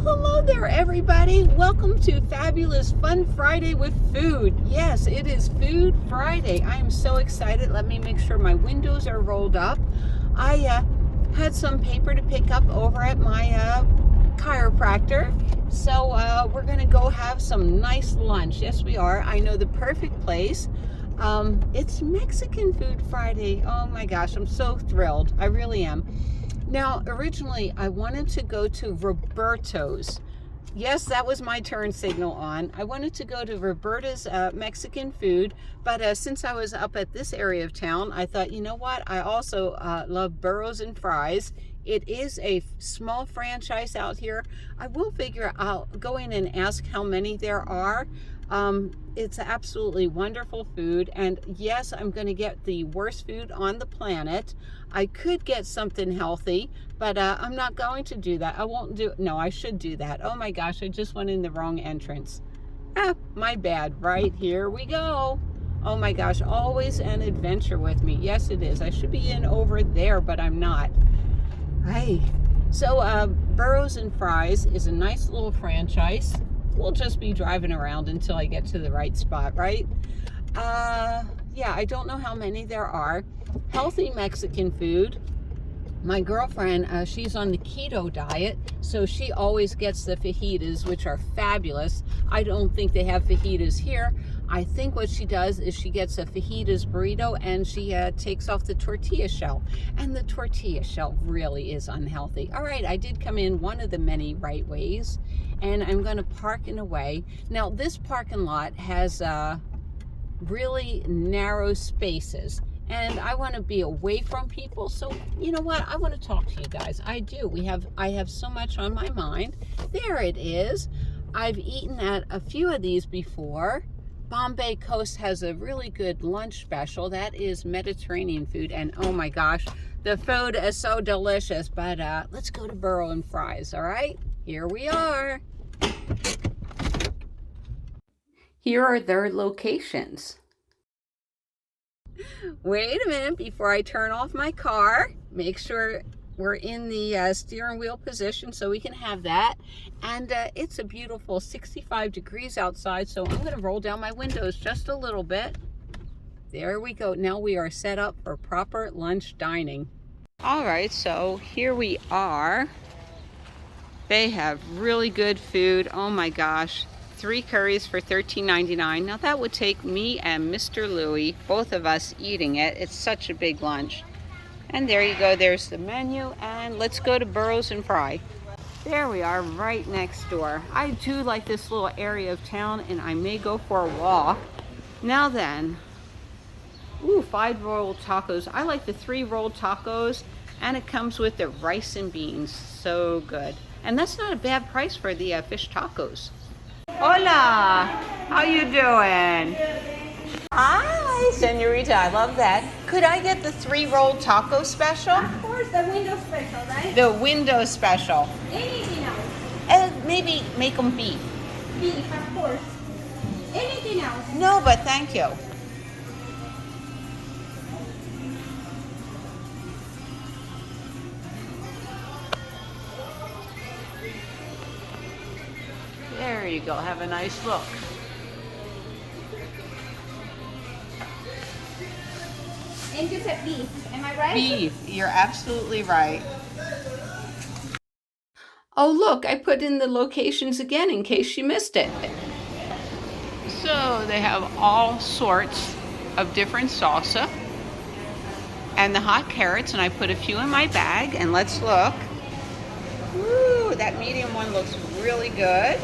Well, hello there, everybody. Welcome to Fabulous Fun Friday with Food. Yes, it is Food Friday. I am so excited. Let me make sure my windows are rolled up. I had some paper to pick up over at my chiropractor. So we're going to go have some nice lunch. Yes, we are. I know the perfect place. It's Mexican Food Friday. Oh my gosh, I'm so thrilled. I really am. Now, originally, I wanted to go to Roberto's. Yes, that was my turn signal on. I wanted to go to Roberta's Mexican food, but since I was up at this area of town, I thought, you know what? I also love burros and fries. It is a small franchise out here. I will figure out, go in and ask how many there are. It's absolutely wonderful food, and yes, I'm going to get the worst food on the planet. I could get something healthy, but I'm not going to do that. I won't do, no, I should do that. Oh my gosh, I just went in the wrong entrance. My bad. Right, here we go. Oh my gosh, always an adventure with me. Yes, it is. I should be in over there, but I'm not. Hey, so Burros and Fries is a nice little franchise. We'll just be driving around until I get to the right spot, right? Yeah, I don't know how many there are. Healthy Mexican food. My girlfriend, she's on the keto diet, so she always gets the fajitas, which are fabulous. I don't think they have fajitas here. I think what she does is she gets a fajitas burrito and she takes off the tortilla shell. And the tortilla shell really is unhealthy. All right, I did come in one of the many right ways, and I'm going to park in a way. Now, this parking lot has really narrow spaces, and I want to be away from people. So you know what, I want to talk to you guys. I do. I have so much on my mind. There it is. I've eaten at a few of these before. Bombay Coast has a really good lunch special. That is Mediterranean food, and oh my gosh, the food is so delicious. But let's go to Burro and Fries. All right, here we are. Here are their locations. Wait a minute before I turn off my car. Make sure we're in the steering wheel position so we can have that. And it's a beautiful 65 degrees outside, so I'm going to roll down my windows just a little bit. There we go. Now we are set up for proper lunch dining. All right, so here we are. They have really good food. Oh my gosh. 3 curries for $13.99. Now that would take me and Mr. Louie, both of us eating it. It's such a big lunch. And there you go, there's the menu, and let's go to Burros and Fry. There we are, right next door. I do like this little area of town, and I may go for a walk. Now then, ooh, 5 rolled tacos. I like the 3 rolled tacos, and it comes with the rice and beans. So good. And that's not a bad price for the fish tacos. Hola, how you doing? Hi, senorita, I love that. Could I get the 3 rolled taco special? Of course, the window special, right? The window special. Anything else? And maybe make them beef. Beef, of course. Anything else? No, but thank you. There you go, have a nice look. And you said beef, am I right? Beef, you're absolutely right. Oh look, I put in the locations again in case you missed it. So they have all sorts of different salsa and the hot carrots, and I put a few in my bag, and let's look. Woo, that medium one looks really good.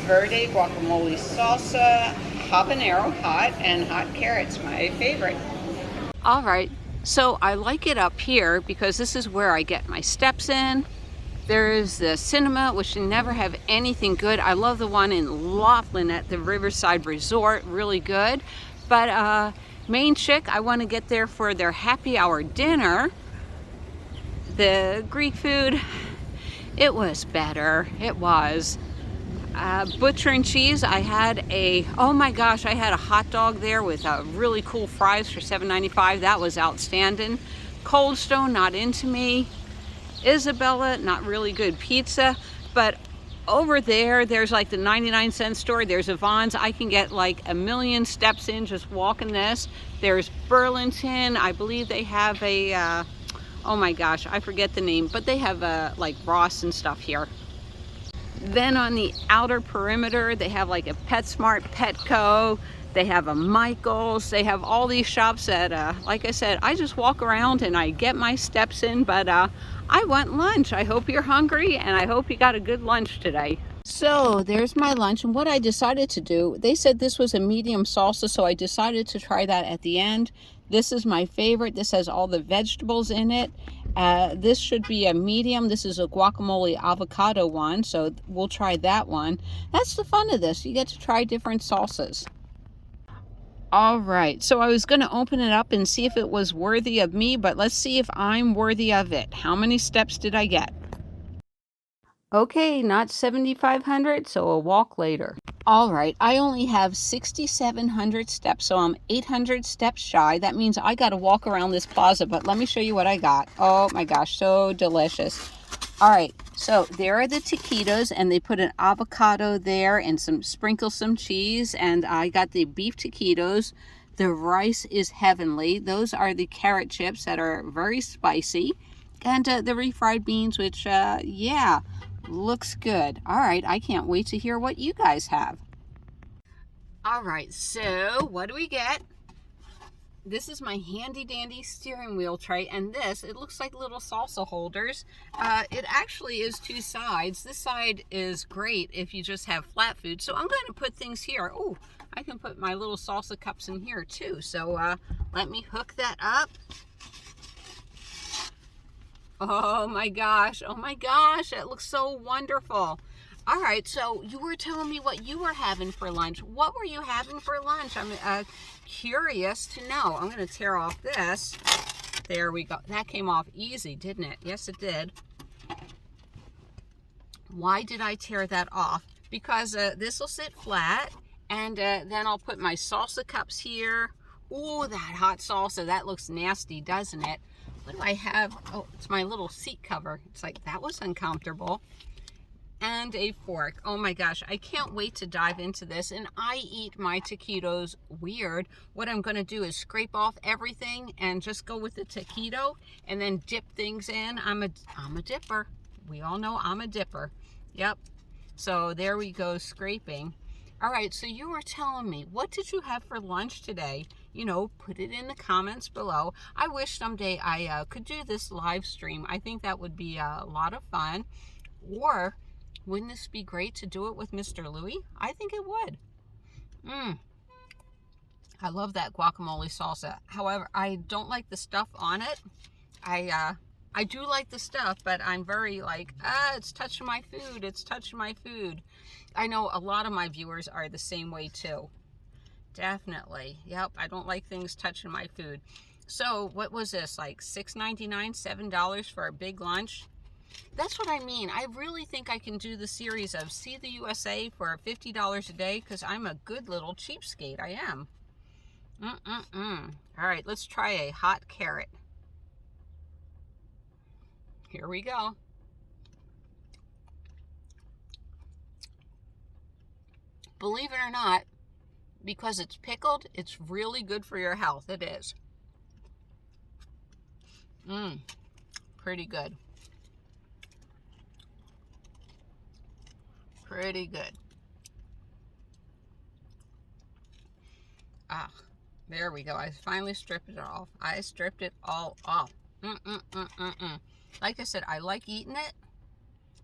Verde guacamole salsa, habanero hot, and hot carrots, my favorite. All right, so I like it up here because this is where I get my steps in. There's the cinema, which never have anything good. I love the one in Laughlin at the Riverside Resort, really good. But Main Chick, I want to get there for their happy hour dinner. The Greek food, it was better, it was. Butcher and Cheese, I had oh my gosh, I had a hot dog there with really cool fries for $7.95. That was outstanding. Cold Stone, not into me. Isabella, not really good pizza, but Over there, there's like the 99-cent store. There's a Vons. I can get like 1,000,000 steps in just walking this. There's Burlington. I believe they have a, oh my gosh, I forget the name, but they have like Ross and stuff here. Then on the outer perimeter, they have like a PetSmart, Petco. They have a Michael's. They have all these shops that, like I said, I just walk around and I get my steps in, but I want lunch. I hope you're hungry and I hope you got a good lunch today. So there's my lunch, and what I decided to do, they said this was a medium salsa, so I decided to try that at the end. This is my favorite. This has all the vegetables in it. This should be a medium. This is a guacamole avocado one, so we'll try that one. That's the fun of this. You get to try different salsas. All right, so I was going to open it up and see if it was worthy of me, but let's see if I'm worthy of it. How many steps did I get? Okay, not 7,500, so a walk later. All right, I only have 6,700 steps, so I'm 800 steps shy. That means I got to walk around this plaza, but let me show you what I got. Oh my gosh, so delicious. All right, so there are the taquitos, and they put an avocado there and sprinkle some cheese, and I got the beef taquitos. The rice is heavenly. Those are the carrot chips that are very spicy, and the refried beans, which, yeah, looks good. All right, I can't wait to hear what you guys have. All right, so what do we get? This is my handy dandy steering wheel tray, and this, it looks like little salsa holders. It actually is two sides. This side is great if you just have flat food, so I'm going to put things here. Oh, I can put my little salsa cups in here too, so let me hook that up. Oh my gosh, it looks so wonderful. All right, so you were telling me what you were having for lunch. What were you having for lunch? I'm curious to know. I'm going to tear off this. There we go. That came off easy, didn't it? Yes, it did. Why did I tear that off? Because this will sit flat, and then I'll put my salsa cups here. Oh, that hot salsa. That looks nasty, doesn't it? What do I have? Oh, it's my little seat cover. It's like, that was uncomfortable. And a fork. Oh my gosh, I can't wait to dive into this. And I eat my taquitos weird. What I'm going to do is scrape off everything and just go with the taquito and then dip things in. I'm a dipper. We all know I'm a dipper. Yep. So there we go, scraping. All right, so you were telling me, what did you have for lunch today? You know, put it in the comments below. I wish someday I could do this live stream. I think that would be a lot of fun. Or wouldn't this be great to do it with Mr. Louie? I think it would. I love that guacamole salsa. However, I don't like the stuff on it. I do like the stuff, but I'm very like, it's touching my food. It's touching my food. I know a lot of my viewers are the same way too. Definitely. Yep, I don't like things touching my food. So what was this, like $6.99, $7 for a big lunch? That's what I mean. I really think I can do the series of See the USA for $50 a day, because I'm a good little cheapskate. I am. All right, let's try a hot carrot. Here we go. Believe it or not, because it's pickled, it's really good for your health. It is. Pretty good. Pretty good. Ah, there we go. I finally stripped it off. I stripped it all off. Like I said, I like eating it,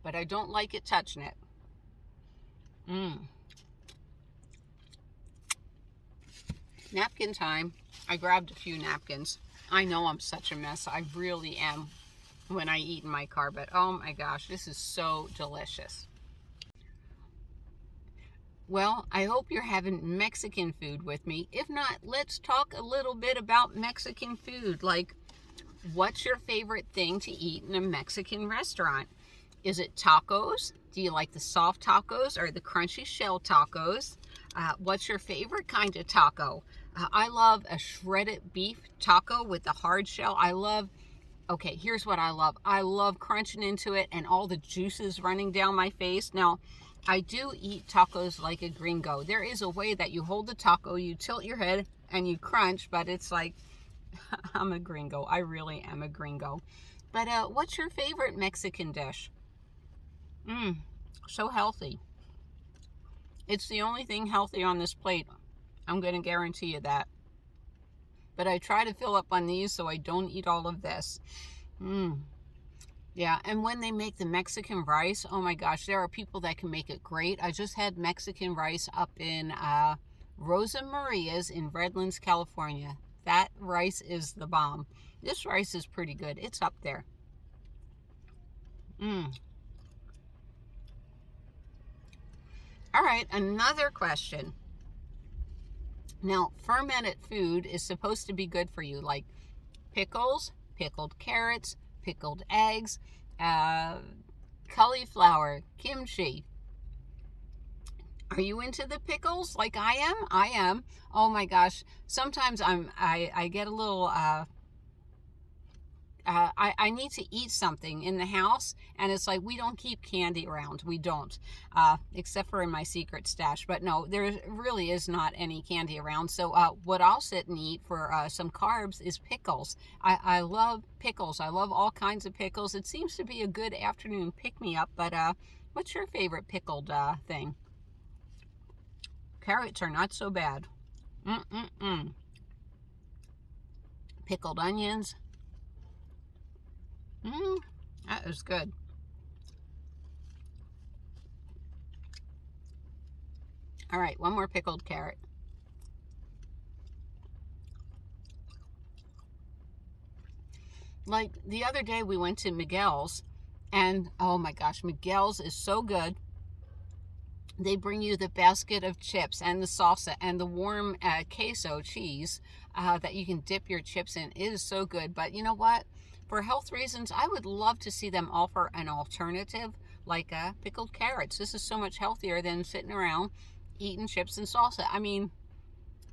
but I don't like it touching it. Napkin time. I grabbed a few napkins. I know I'm such a mess. I really am when I eat in my car, but oh my gosh, this is so delicious. Well, I hope you're having Mexican food with me. If not, let's talk a little bit about Mexican food. Like, what's your favorite thing to eat in a Mexican restaurant? Is it tacos? Do you like the soft tacos or the crunchy shell tacos? What's your favorite kind of taco? I love a shredded beef taco with the hard shell. I love Okay, here's what I love. I love crunching into it and all the juices running down my face. Now, I do eat tacos like a gringo. There is a way that you hold the taco, you tilt your head, and you crunch, but it's like, I'm a gringo. I really am a gringo. But what's your favorite Mexican dish? So healthy. It's the only thing healthy on this plate. I'm going to guarantee you that. But I try to fill up on these so I don't eat all of this. Yeah, and when they make the Mexican rice, oh my gosh, there are people that can make it great. I just had Mexican rice up in Rosa Maria's in Redlands, California. That rice is the bomb. This rice is pretty good. It's up there. All right, another question. Now, fermented food is supposed to be good for you, like pickles, pickled carrots, pickled eggs, cauliflower, kimchi. Are you into the pickles like I am? I am. Oh my gosh. Sometimes I get a little I need to eat something in the house, and it's like we don't keep candy around. We don't, except for in my secret stash. But no, there really is not any candy around. So what I'll sit and eat for some carbs is pickles. I love pickles. I love all kinds of pickles. It seems to be a good afternoon pick-me-up. But what's your favorite pickled thing? Carrots are not so bad. Pickled onions. That is good. All right, one more pickled carrot. Like the other day we went to Miguel's, and oh my gosh, Miguel's is so good. They bring you the basket of chips and the salsa and the warm queso cheese that you can dip your chips in. It is so good. But you know what? For health reasons, I would love to see them offer an alternative like pickled carrots. This is so much healthier than sitting around eating chips and salsa. I mean,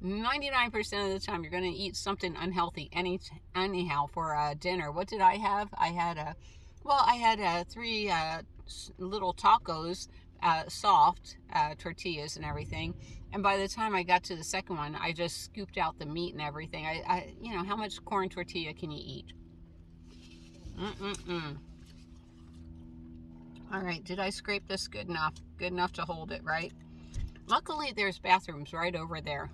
99% of the time you're going to eat something unhealthy anyhow for dinner. What did I have? I had 3 little tacos, soft tortillas and everything. And by the time I got to the second one, I just scooped out the meat and everything. You know, how much corn tortilla can you eat? All right, did I scrape this good enough? Good enough to hold it, right? Luckily, there's bathrooms right over there.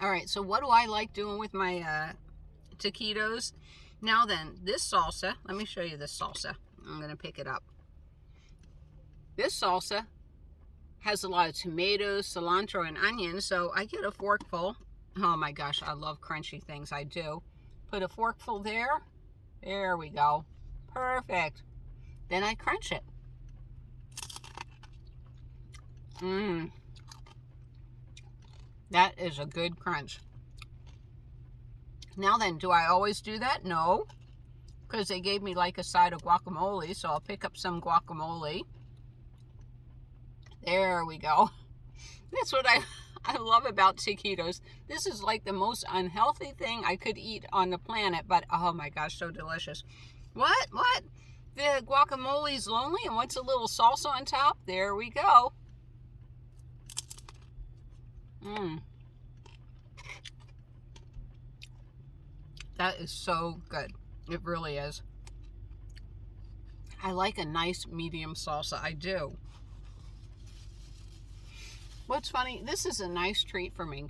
All right, so what do I like doing with my taquitos? Now then, this salsa, let me show you this salsa. I'm going to pick it up. This salsa has a lot of tomatoes, cilantro, and onions, so I get a forkful. Oh my gosh, I love crunchy things. I do. Put a forkful there. There we go. Perfect. Then I crunch it. That is a good crunch. Now then, do I always do that? No. Because they gave me like a side of guacamole, so I'll pick up some guacamole. There we go. That's what I love about taquitos. This is like the most unhealthy thing I could eat on the planet, but oh my gosh, so delicious. What? The guacamole's lonely and wants a little salsa on top? There we go. That is so good. It really is. I like a nice medium salsa. I do. What's funny, this is a nice treat for me.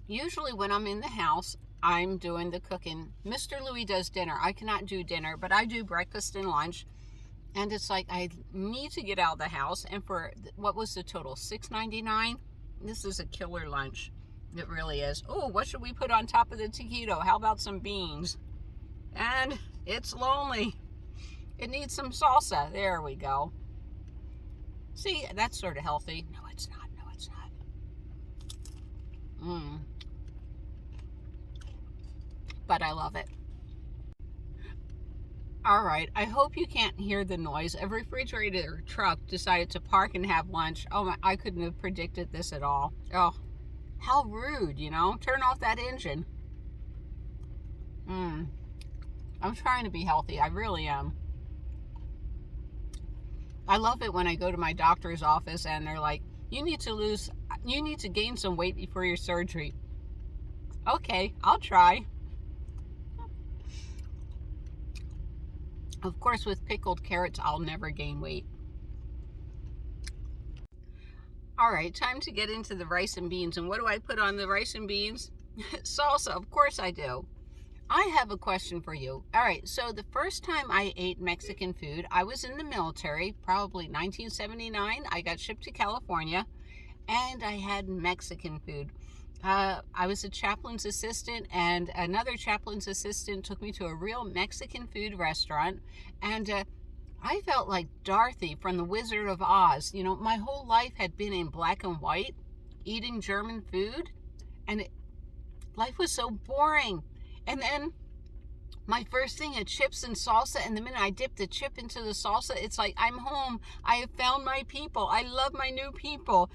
Usually when I'm in the house, I'm doing the cooking. Mr. Louis does dinner. I cannot do dinner, but I do breakfast and lunch. And it's like I need to get out of the house. And for, what was the total? $6.99? This is a killer lunch. It really is. Oh, what should we put on top of the taquito? How about some beans? And it's lonely. It needs some salsa. There we go. See, that's sort of healthy. No, it's not. No, it's not. But I love it. All right, I hope you can't hear the noise. A refrigerator truck decided to park and have lunch. Oh my, I couldn't have predicted this at all. Oh, how rude, you know? Turn off that engine. I'm trying to be healthy. I really am. I love it when I go to my doctor's office and they're like, you need to gain some weight before your surgery. Okay, I'll try. Of course, with pickled carrots, I'll never gain weight. All right, time to get into the rice and beans. And what do I put on the rice and beans? Salsa, of course I do. I have a question for you. All right, so the first time I ate Mexican food, I was in the military, probably 1979. I got shipped to California, and I had Mexican food. I was a chaplain's assistant, and another chaplain's assistant took me to a real Mexican food restaurant, and I felt like Dorothy from The Wizard of Oz. You know, my whole life had been in black and white, eating German food, and life was so boring. And then my first thing had chips and salsa, and the minute I dipped the chip into the salsa, it's like, I'm home. I have found my people. I love my new people.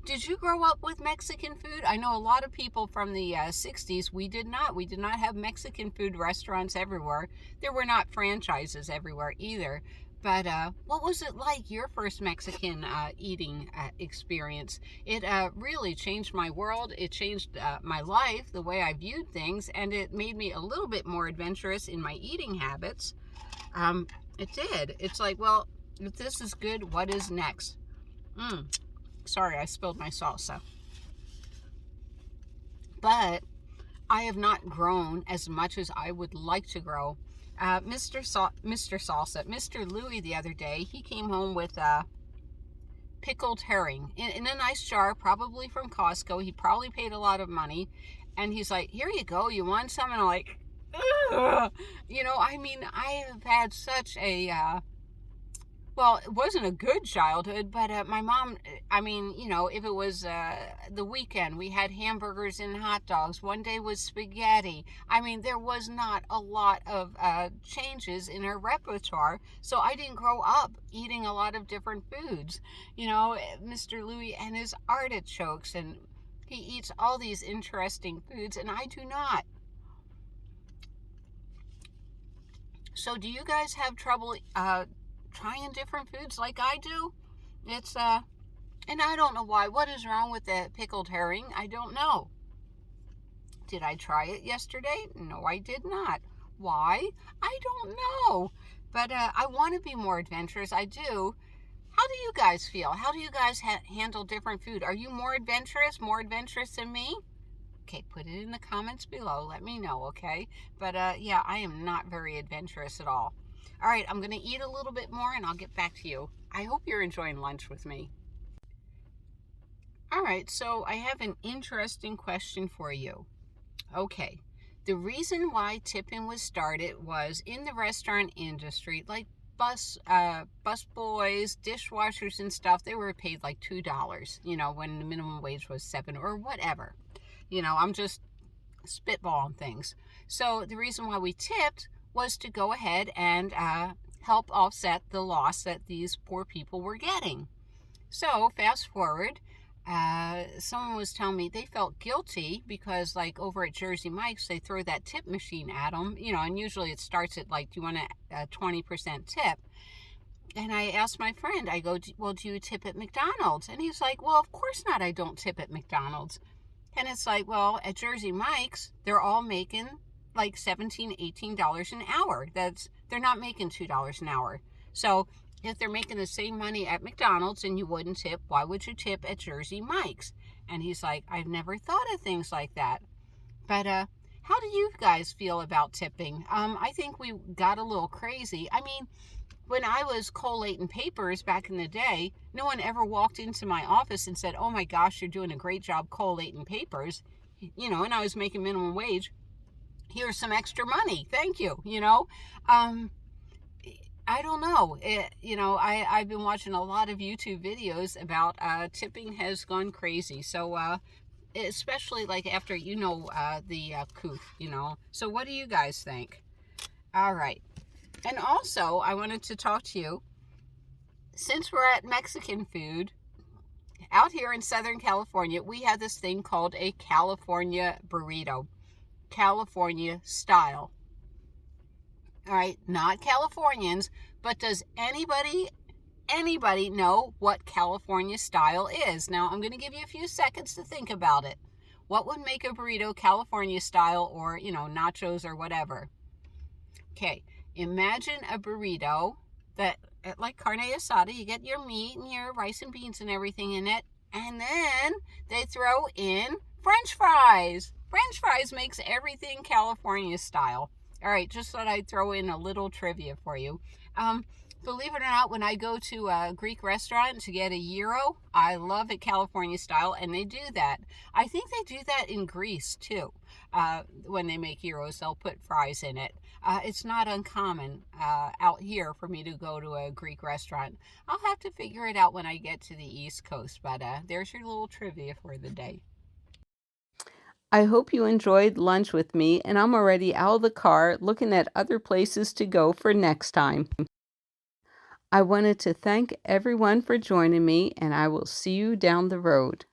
Did you grow up with Mexican food? I know a lot of people from the 60s, we did not. We did not have Mexican food restaurants everywhere. There were not franchises everywhere either. But what was it like, your first Mexican eating experience? It really changed my world. It changed my life, the way I viewed things, and it made me a little bit more adventurous in my eating habits. It did. It's like, well, if this is good, what is next? Sorry, I spilled my salsa. But I have not grown as much as I would like to grow. Mr. Salsa, Mr. Louis the other day, he came home with pickled herring in a nice jar, probably from Costco. He probably paid a lot of money. And he's like, here you go, you want some? And I'm like, ugh. You know, I mean, I have had such a, well, it wasn't a good childhood, but my mom, I mean, you know, if it was the weekend, we had hamburgers and hot dogs. One day was spaghetti. I mean, there was not a lot of changes in her repertoire, so I didn't grow up eating a lot of different foods. You know, Mr. Louis and his artichokes, and he eats all these interesting foods, and I do not. So do you guys have trouble trying different foods like I do? It's and I don't know why. What is wrong with the pickled herring? I don't know. Did I try it yesterday? No, I did not. Why? I don't know. But I want to be more adventurous. I do. How do you guys feel? How do you guys handle different food? Are you more adventurous than me? Okay, put it in the comments below. Let me know, okay? But yeah, I am not very adventurous at all. All right, I'm going to eat a little bit more and I'll get back to you. I hope you're enjoying lunch with me. All right, so I have an interesting question for you. Okay, the reason why tipping was started was in the restaurant industry, like bus boys, dishwashers and stuff, they were paid like $2, you know, when the minimum wage was $7 or whatever. You know, I'm just spitballing things. So the reason why we tipped was to go ahead and help offset the loss that these poor people were getting. So fast forward, someone was telling me they felt guilty because, like, over at Jersey Mike's, they throw that tip machine at them, you know, and usually it starts at like, do you want a 20% tip? And I asked my friend, I go, well, do you tip at McDonald's? And he's like, well, of course not, I don't tip at McDonald's. And it's like, well, at Jersey Mike's, they're all making like $17, $18 an hour. They're not making $2 an hour. So if they're making the same money at McDonald's and you wouldn't tip, why would you tip at Jersey Mike's? And he's like, I've never thought of things like that. But how do you guys feel about tipping? I think we got a little crazy. I mean, when I was collating papers back in the day, no one ever walked into my office and said, oh my gosh, you're doing a great job collating papers. You know, and I was making minimum wage. Here's some extra money. Thank you. You know, I don't know. You know, I've been watching a lot of YouTube videos about tipping has gone crazy. So, especially like after, you know, the coup, you know. So what do you guys think? All right. And also, I wanted to talk to you, since we're at Mexican food, out here in Southern California, we have this thing called a California burrito. California style? All right, not Californians, but does anybody know what California style is? Now, I'm going to give you a few seconds to think about it. What would make a burrito California style, or, nachos or whatever? Okay, imagine a burrito that, like carne asada, you get your meat and your rice and beans and everything in it, and then they throw in French fries. French fries makes everything California style. All right, just thought I'd throw in a little trivia for you. Believe it or not, when I go to a Greek restaurant to get a gyro, I love it California style, and they do that. I think they do that in Greece too. When they make gyros, they'll put fries in it. It's not uncommon out here for me to go to a Greek restaurant. I'll have to figure it out when I get to the East Coast, but there's your little trivia for the day. I hope you enjoyed lunch with me, and I'm already out of the car looking at other places to go for next time. I wanted to thank everyone for joining me, and I will see you down the road.